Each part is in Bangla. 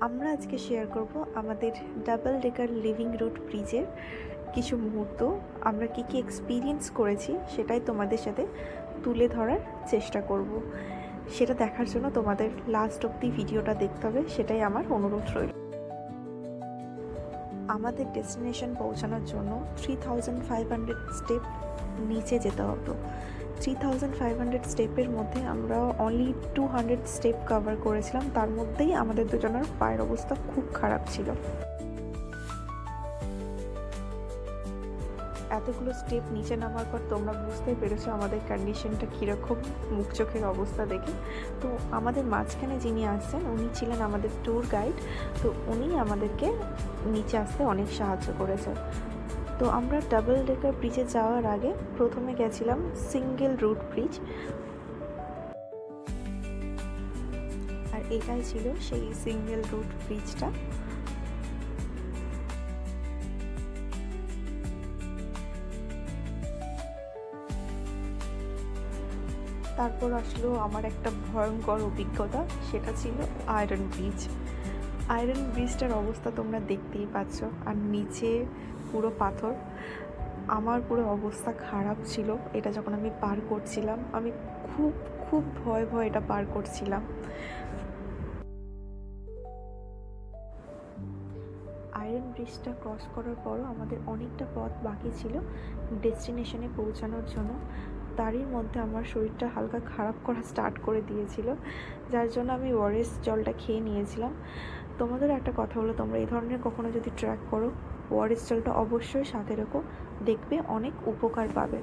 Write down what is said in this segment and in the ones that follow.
আমরা আজকে শেয়ার করব আমাদের ডাবল ডেকার লিভিং রুট ব্রিজের কিছু মুহূর্ত। আমরা কী কী এক্সপিরিয়েন্স করেছি সেটাই তোমাদের সাথে তুলে ধরার চেষ্টা করব। সেটা দেখার জন্য তোমাদের লাস্ট অবধি ভিডিওটা দেখতে হবে, সেটাই আমার অনুরোধ রইল। আমাদের ডেস্টিনেশন পৌঁছানোর জন্য 3500 স্টেপ নিচে যেতে হতো। 3500 স্টেপের মধ্যে আমরা অনলি 200 স্টেপ কভার করেছিলাম। তার মধ্যেই আমাদের দুজনের পায়ের অবস্থা খুব খারাপ ছিল। এতগুলো স্টেপ নিচে নামার পর তোমরা বুঝতেই পেরেছো আমাদের কন্ডিশনটা কীরকম, মুখ চোখের অবস্থা দেখে। তো আমাদের মাঝখানে যিনি আসছেন উনি ছিলেন আমাদের ট্যুর গাইড। তো উনি আমাদেরকে নিচে আসতে অনেক সাহায্য করেছেন। তো আমরা ডাবল ডেকার ব্রিজে যাওয়ার আগে প্রথমে গেছিলাম সিঙ্গেল রুট ব্রিজ, আর এটাই ছিল সেই সিঙ্গেল রুট ব্রিজটা। তারপর আসলো আমার একটা ভয়ঙ্কর অভিজ্ঞতা, সেটা ছিল আয়রন ব্রিজ। আয়রন ব্রিজটার অবস্থা তোমরা দেখতেই পাচ্ছ, আর নিচে পুরো পাথর। আমার পুরো অবস্থা খারাপ ছিল এটা যখন আমি পার করছিলাম। আমি খুব খুব ভয় এটা পার করছিলাম। আয়রন ব্রিজটা ক্রস করার পরও আমাদের অনেকটা পথ বাকি ছিল ডেস্টিনেশনে পৌঁছানোর জন্য। তারই মধ্যে আমার শরীরটা হালকা খারাপ করা স্টার্ট করে দিয়েছিল, যার জন্য আমি ওআরএস জলটা খেয়ে নিয়েছিলাম। তোমাদের একটা কথা হলো, তোমরা এই ধরনের কখনো যদি ট্র্যাক করো, ওআরএস জলটা অবশ্যই সাথে রেখো, দেখবে অনেক উপকার পাবে।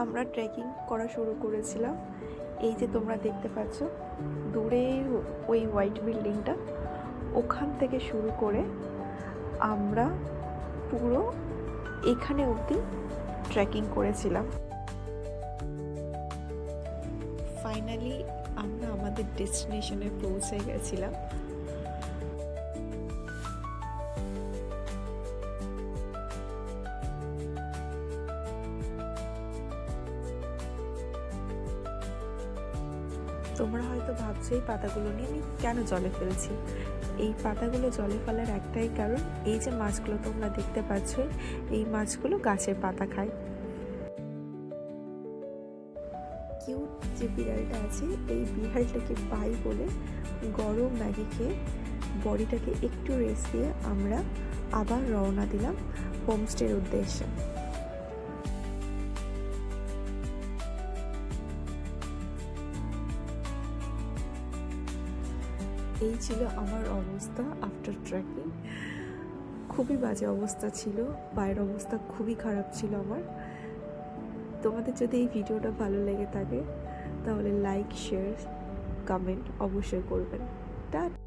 আমরা ট্রেকিং করা শুরু করেছিলাম। এই যে তোমরা দেখতে পাচ্ছ দূরে ওই হোয়াইট বিল্ডিংটা, ওখান থেকে শুরু করে আমরা পুরো এখানে অবধি ট্রেকিং করেছিলাম। ফাইনালি আমরা আমাদের ডেস্টিনেশনে পৌঁছে গেছিলাম। তোমরা হয়তো ভাবছো এই পাতাগুলো নিয়ে আমি কেন জলে ফেলছি। এই পাতাগুলো জলে ফেলার একটাই কারণ, এই যে মাছগুলো তোমরা দেখতে পাচ্ছ, এই মাছগুলো গাছের পাতা খায়। কিউট যে বিড়ালটা আছে, এই বিড়ালটাকে পাই বলে গরম ম্যাগি খেয়ে বডিটাকে একটু রেস্ট দিয়ে আমরা আবার রওনা দিলাম হোমস্টের উদ্দেশ্যে। এই ছিল আমার অবস্থা আফটার ট্রেকিং। খুবই বাজে অবস্থা ছিল, পায়ের অবস্থা খুবই খারাপ ছিল আমার। তোমাদের যদি এই ভিডিওটা ভালো লেগে থাকে তাহলে লাইক, শেয়ার, কমেন্ট অবশ্যই করবেন। টাটা।